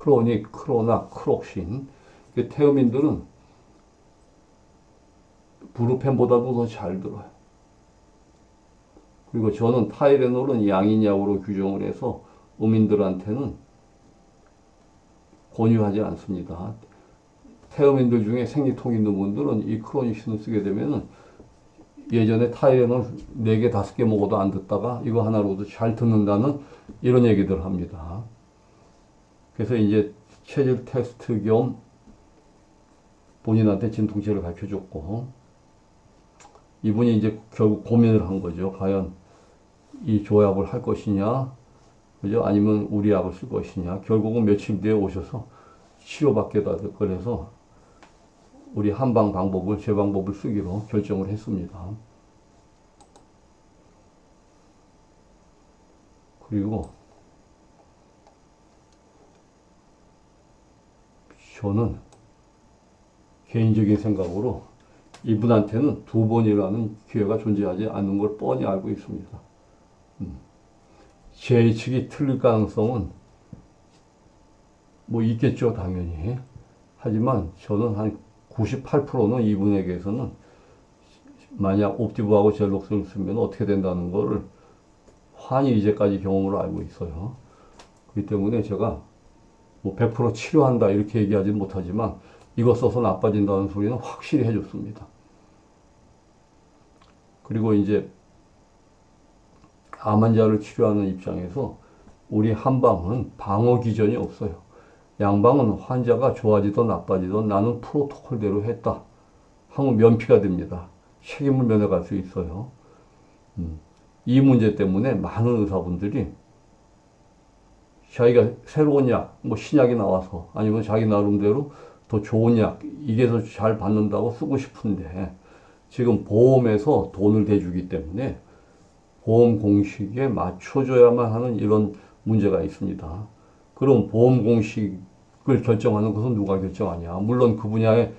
크로닉, 크로나, 크록신. 태음인들은 브루펜보다도 더 잘 들어요. 그리고 저는 타이레놀은 양인약으로 규정을 해서 음인들한테는 권유하지 않습니다. 태음인들 중에 생리통 있는 분들은 이 크로닉신을 쓰게 되면은 예전에 타이레놀 4개, 5개 먹어도 안 듣다가 이거 하나로도 잘 듣는다는 이런 얘기들 합니다. 그래서 이제 체질 테스트 겸 본인한테 진통제를 가르쳐 줬고, 이분이 이제 결국 고민을 한 거죠. 과연 이 조합을 할 것이냐, 그죠? 아니면 우리 약을 쓸 것이냐. 결국은 며칠 뒤에 오셔서 치료받게 될 거라서 우리 한방 방법을, 제 방법을 쓰기로 결정을 했습니다. 그리고 저는 개인적인 생각으로 이분한테는 2번이라는 기회가 존재하지 않는 걸 뻔히 알고 있습니다. 제 예측이 틀릴 가능성은 뭐 있겠죠, 당연히. 하지만 저는 한 98%는 이분에게서는 만약 옵티브하고 젤록스를 쓰면 어떻게 된다는 거를 환히 이제까지 경험으로 알고 있어요. 그렇기 때문에 제가 뭐 100% 치료한다 이렇게 얘기하지는 못하지만 이거 써서 나빠진다는 소리는 확실히 해줬습니다. 그리고 이제 암 환자를 치료하는 입장에서 우리 한방은 방어 기전이 없어요. 양방은 환자가 좋아지든 나빠지든 나는 프로토콜대로 했다 하면 면피가 됩니다. 책임을 면해갈 수 있어요. 이 문제 때문에 많은 의사분들이 자기가 새로운 약, 뭐 신약이 나와서 아니면 자기 나름대로 더 좋은 약, 이게 더 잘 받는다고 쓰고 싶은데 지금 보험에서 돈을 대주기 때문에 보험 공식에 맞춰줘야만 하는 이런 문제가 있습니다. 그럼 보험 공식을 결정하는 것은 누가 결정하냐? 물론 그 분야의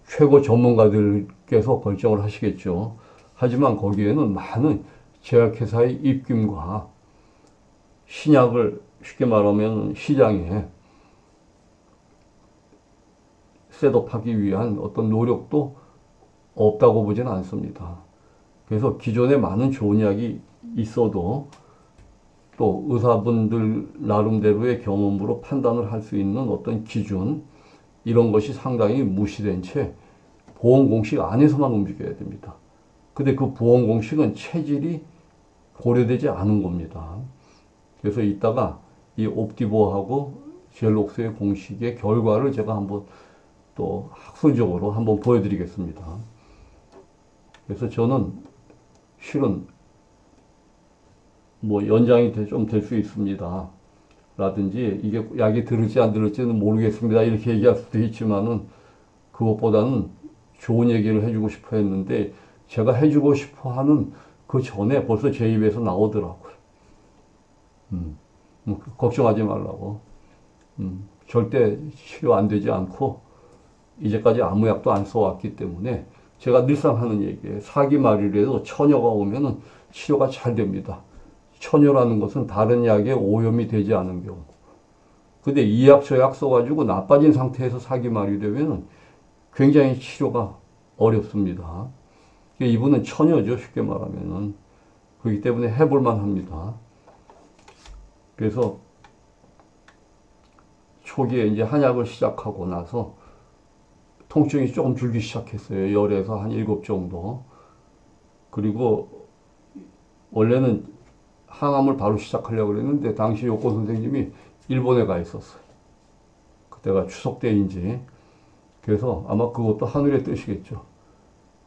최고 전문가들께서 결정을 하시겠죠. 하지만 거기에는 많은 제약회사의 입김과 신약을 쉽게 말하면 시장에 셋업하기 위한 어떤 노력도 없다고 보지는 않습니다. 그래서 기존에 많은 좋은 약이 있어도 또 의사분들 나름대로의 경험으로 판단을 할 수 있는 어떤 기준, 이런 것이 상당히 무시된 채 보험 공식 안에서만 움직여야 됩니다. 근데 그 보험 공식은 체질이 고려되지 않은 겁니다. 그래서 이따가 이 옵티보하고 젤록스의 공식의 결과를 제가 한번 또 학술적으로 한번 보여드리겠습니다. 그래서 저는 실은 뭐 연장이 좀 될 수 있습니다. 라든지 이게 약이 들을지 안 들을지는 모르겠습니다. 이렇게 얘기할 수도 있지만은 그것보다는 좋은 얘기를 해주고 싶어 했는데 제가 해주고 싶어 하는 그 전에 벌써 제 입에서 나오더라고요. 걱정하지 말라고. 절대 치료 안 되지 않고 이제까지 아무 약도 안 써왔기 때문에 제가 늘상 하는 얘기예요. 사기말이라도 처녀가 오면은 치료가 잘 됩니다. 처녀라는 것은 다른 약에 오염이 되지 않은 경우. 근데 이 약 저 약 써가지고 나빠진 상태에서 사기말이 되면은 굉장히 치료가 어렵습니다. 이분은 처녀죠, 쉽게 말하면은. 그렇기 때문에 해볼만 합니다. 그래서 초기에 이제 한약을 시작하고 나서 통증이 조금 줄기 시작했어요. 열에서 한 7 정도. 그리고 원래는 항암을 바로 시작하려고 그랬는데 당시 요코 선생님이 일본에 가 있었어요. 그때가 추석 때인지. 그래서 아마 그것도 하늘의 뜻이겠죠.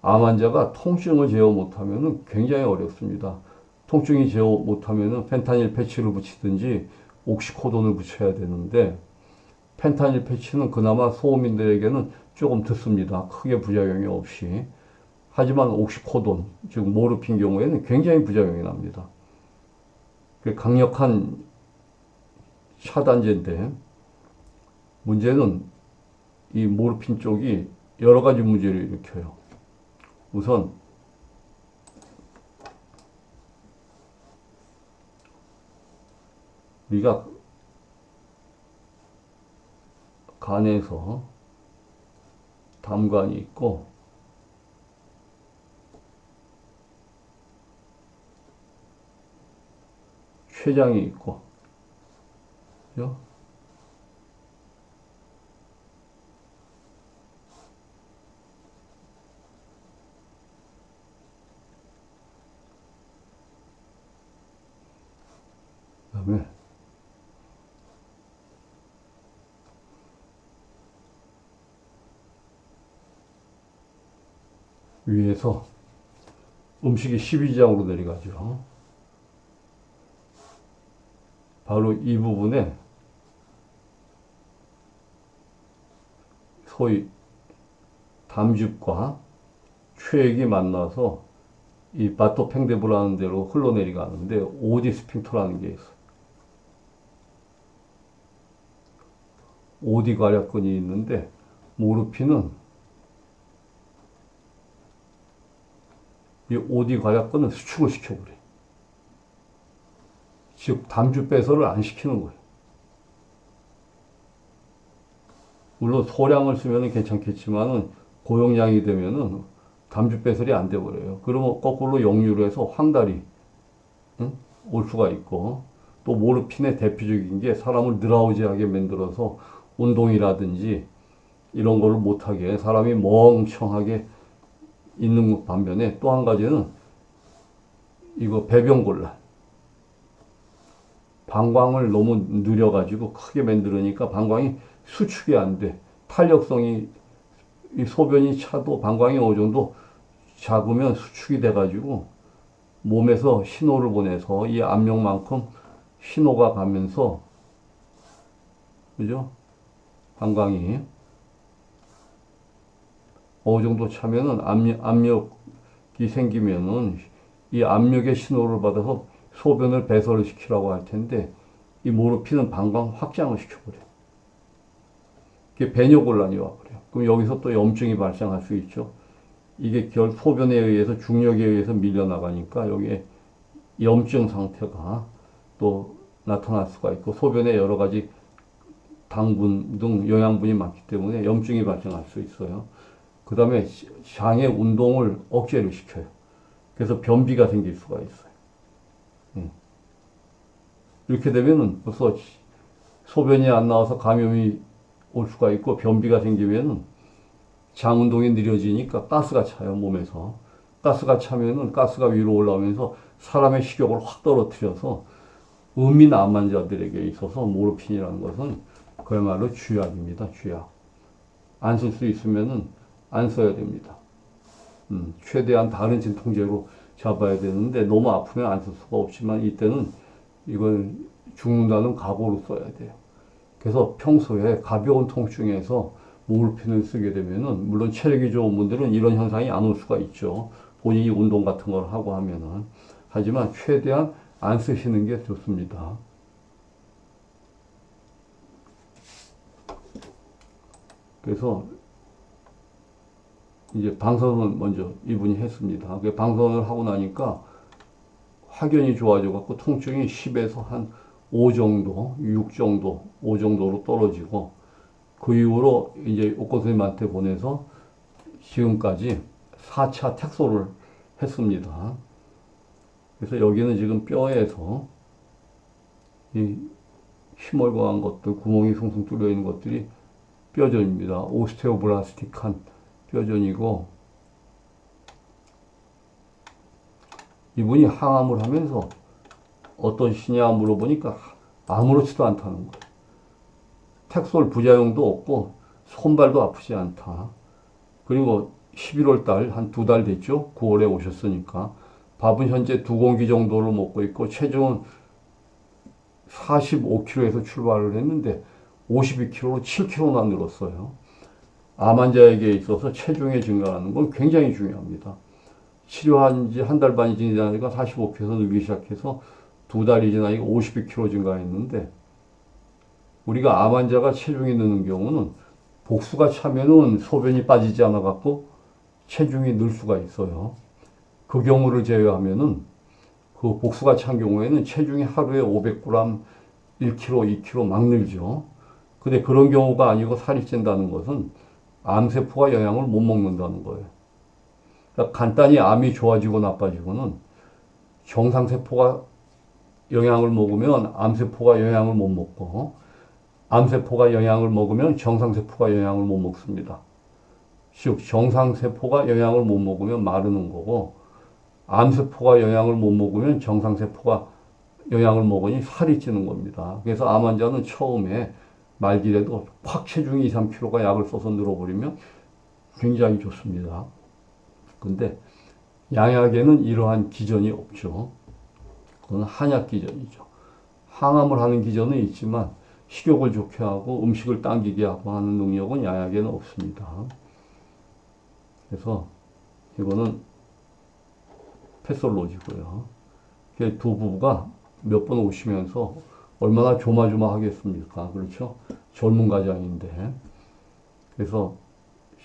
암 환자가 통증을 제어 못하면 굉장히 어렵습니다. 통증이 제어 못하면 펜타닐 패치를 붙이든지 옥시코돈을 붙여야 되는데 펜타닐 패치는 그나마 소음인들에게는 조금 듣습니다. 크게 부작용이 없이. 하지만 옥시코돈, 즉 모르핀 경우에는 굉장히 부작용이 납니다. 강력한 차단제인데 문제는 이 모르핀 쪽이 여러 가지 문제를 일으켜요. 우선 우리가 간에서 담관이 있고 췌장이 있고, 그죠? 그다음에 위에서 음식이 12장으로 내려가죠. 바로 이 부분에 소위 담즙과 최액이 만나서 이 바토팽데브라는 데로 흘러내려가는데 오디 스핑터라는 게 있어요. 오디 괄약근이 있는데 모르핀은 이 오디 괄약근은 수축을 시켜버려요. 즉 담즙 배설을 안 시키는 거예요. 물론 소량을 쓰면 괜찮겠지만은 고용량이 되면은 담즙 배설이 안 돼 버려요. 그러면 거꾸로 역류를 해서 황달이 올 수가 있고, 또 모르핀의 대표적인 게 사람을 느라우지하게 만들어서 운동이라든지 이런 거를 못하게 사람이 멍청하게 있는 반면에, 또 한 가지는 이거 배변곤란. 방광을 너무 느려가지고 크게 만들으니까 방광이 수축이 안 돼. 탄력성이, 이 소변이 차도 방광이 어느 정도 작으면 수축이 돼가지고 몸에서 신호를 보내서 이 압력만큼 신호가 가면서, 그죠? 방광이 어느 정도 차면은 압력이 생기면은 이 압력의 신호를 받아서 소변을 배설을 시키라고 할 텐데, 이 모르핀은 방광 확장을 시켜버려요. 이게 배뇨곤란이 와버려요. 그럼 여기서 또 염증이 발생할 수 있죠. 이게 결 소변에 의해서 중력에 의해서 밀려나가니까 여기에 염증 상태가 또 나타날 수가 있고, 소변에 여러 가지 당분 등 영양분이 많기 때문에 염증이 발생할 수 있어요. 그 다음에 장의 운동을 억제를 시켜요. 그래서 변비가 생길 수가 있어요. 이렇게 되면은 벌써 소변이 안 나와서 감염이 올 수가 있고, 변비가 생기면은 장 운동이 느려지니까 가스가 차요, 몸에서. 가스가 차면은 가스가 위로 올라오면서 사람의 식욕을 확 떨어뜨려서 음인 암 환자들에게 있어서 모르핀이라는 것은 그야말로 쥐약입니다, 쥐약. 안 쓸 수 있으면은 안 써야 됩니다. 최대한 다른 진통제로 잡아야 되는데, 너무 아프면 안 쓸 수가 없지만 이때는 이걸 죽는다는 각오로 써야 돼요. 그래서 평소에 가벼운 통증에서 모르핀을 쓰게 되면은, 물론 체력이 좋은 분들은 이런 현상이 안 올 수가 있죠. 본인이 운동 같은 걸 하고 하면은. 하지만 최대한 안 쓰시는 게 좋습니다. 그래서 이제 방선을 먼저 이분이 했습니다. 방선을 하고 나니까 확연히 좋아져 갖고 통증이 10에서 한 5 정도, 6 정도, 5 정도로 떨어지고, 그 이후로 이제 옥고 선생님한테 보내서 지금까지 4차 택소를 했습니다. 그래서 여기는 지금 뼈에서 이 희멀거한 것들, 구멍이 숭숭 뚫려 있는 것들이 뼈전입니다. 오스테오블라스틱한 뼈전이고, 이분이 항암을 하면서 어떤 시냐 물어보니까 아무렇지도 않다는 거예요. 택솔 부작용도 없고 손발도 아프지 않다. 그리고 11월 달, 한 2달 됐죠? 9월에 오셨으니까. 밥은 현재 2공기 정도를 먹고 있고, 체중은 45kg에서 출발을 했는데 52kg로 7kg나 늘었어요. 암 환자에게 있어서 체중의 증가하는 건 굉장히 중요합니다. 치료한 지 한 달 반이 지나니까 45kg에서 늘기 시작해서 2달이 지나니까 52kg 증가했는데, 우리가 암 환자가 체중이 느는 경우는 복수가 차면은 소변이 빠지지 않아 갖고 체중이 늘 수가 있어요. 그 경우를 제외하면은, 그 복수가 찬 경우에는 체중이 하루에 500g, 1kg, 2kg 막 늘죠. 근데 그런 경우가 아니고 살이 찐다는 것은 암세포가 영양을 못 먹는다는 거예요. 그러니까 간단히 암이 좋아지고 나빠지고는 정상세포가 영양을 먹으면 암세포가 영양을 못 먹고 암세포가 영양을 먹으면 정상세포가 영양을 못 먹습니다. 즉 정상세포가 영양을 못 먹으면 마르는 거고 암세포가 영양을 못 먹으면 정상세포가 영양을 먹으니 살이 찌는 겁니다. 그래서 암 환자는 처음에 말기라도 확 체중이 2, 3kg가 약을 써서 늘어버리면 굉장히 좋습니다. 근데 양약에는 이러한 기전이 없죠. 그건 한약 기전이죠. 항암을 하는 기전은 있지만 식욕을 좋게 하고 음식을 당기게 하고 하는 능력은 양약에는 없습니다. 그래서 이거는 패솔로지고요. 두 부부가 몇 번 오시면서 얼마나 조마조마하겠습니까? 그렇죠? 젊은 가장인데. 그래서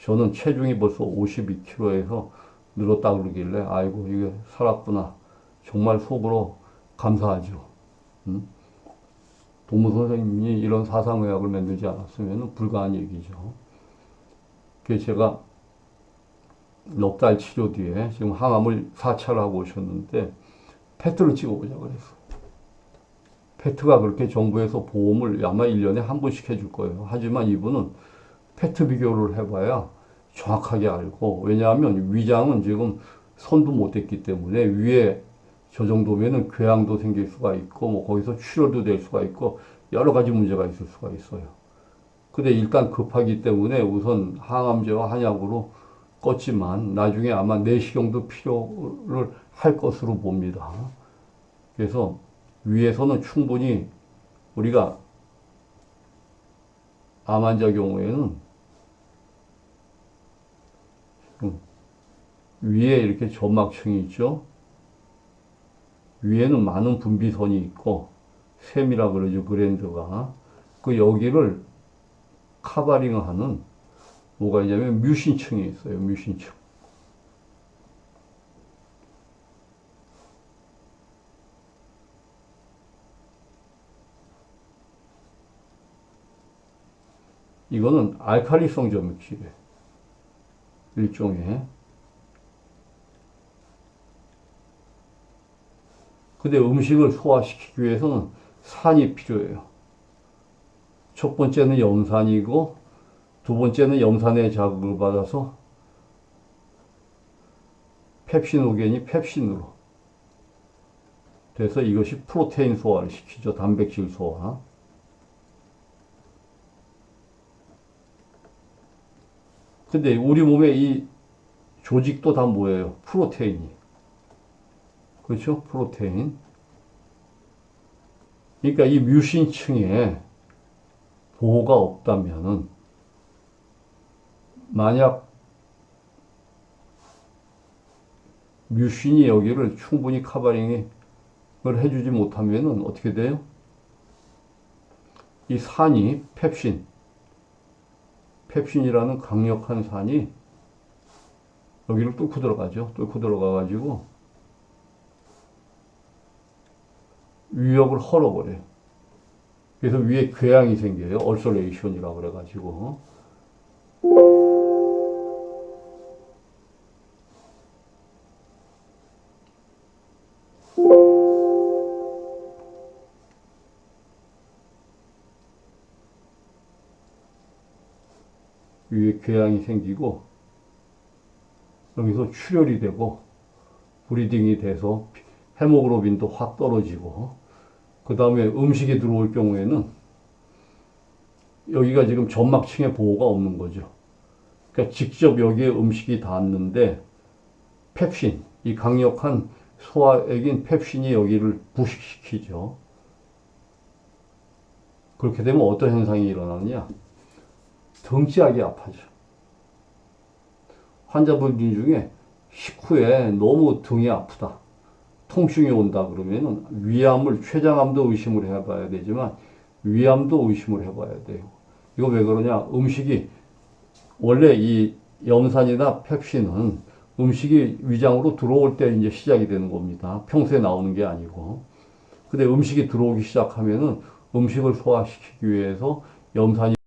저는 체중이 벌써 52kg에서 늘었다 그러길래 아이고 이게 살았구나. 정말 속으로 감사하죠. 도무 선생님이 이런 사상의학을 만들지 않았으면 불가한 얘기죠. 그래서 제가 넉 달 치료 뒤에 지금 항암을 4차를 하고 오셨는데 페트를 찍어보자 그랬어요. 페트가 그렇게 정부에서 보험을 아마 1년에 한 번씩 해줄 거예요. 하지만 이분은 페트 비교를 해봐야 정확하게 알고, 왜냐하면 위장은 지금 손도 못 댔기 때문에 위에 저 정도면은 궤양도 생길 수가 있고, 뭐 거기서 출혈도 될 수가 있고, 여러 가지 문제가 있을 수가 있어요. 근데 일단 급하기 때문에 우선 항암제와 한약으로 껐지만 나중에 아마 내시경도 필요를 할 것으로 봅니다. 그래서 위에서는 충분히 우리가 암 환자 경우에는 위에 이렇게 점막층이 있죠. 위에는 많은 분비선이 있고 샘이라 그러죠. 그랜드가. 그 여기를 카바링하는 뭐가 있냐면 뮤신층이 있어요. 뮤신층. 이거는 알칼리성 점액질이에요. 일종의. 근데 음식을 소화시키기 위해서는 산이 필요해요. 첫 번째는 염산이고 두 번째는 염산의 자극을 받아서 펩시노겐이 펩신으로 돼서 이것이 프로테인 소화를 시키죠. 단백질 소화. 근데 우리 몸의 이 조직도 다 뭐예요? 프로테인이. 그렇죠? 프로테인. 그러니까 이 뮤신층에 보호가 없다면은 만약 뮤신이 여기를 충분히 카바링을 해주지 못하면은 어떻게 돼요? 이 산이 펩신이라는 강력한 산이 여기를 뚫고 들어가죠. 뚫고 들어가가지고 위벽을 헐어버려요. 그래서 위에 궤양이 생겨요. 얼서레이션이라고 그래가지고. 위에 궤양이 생기고 여기서 출혈이 되고 브리딩이 돼서 헤모글로빈도 확 떨어지고 그 다음에 음식이 들어올 경우에는 여기가 지금 점막층에 보호가 없는 거죠. 그러니까 직접 여기에 음식이 닿았는데 펩신, 이 강력한 소화액인 펩신이 여기를 부식시키죠. 그렇게 되면 어떤 현상이 일어나느냐? 등지하게 아파져. 환자분들 중에 식후에 너무 등이 아프다. 통증이 온다 그러면은 위암을, 췌장암도 의심을 해봐야 되지만 위암도 의심을 해봐야 돼요. 이거 왜 그러냐? 음식이, 원래 이 염산이나 펩신은 음식이 위장으로 들어올 때 이제 시작이 되는 겁니다. 평소에 나오는 게 아니고. 근데 음식이 들어오기 시작하면은 음식을 소화시키기 위해서 염산이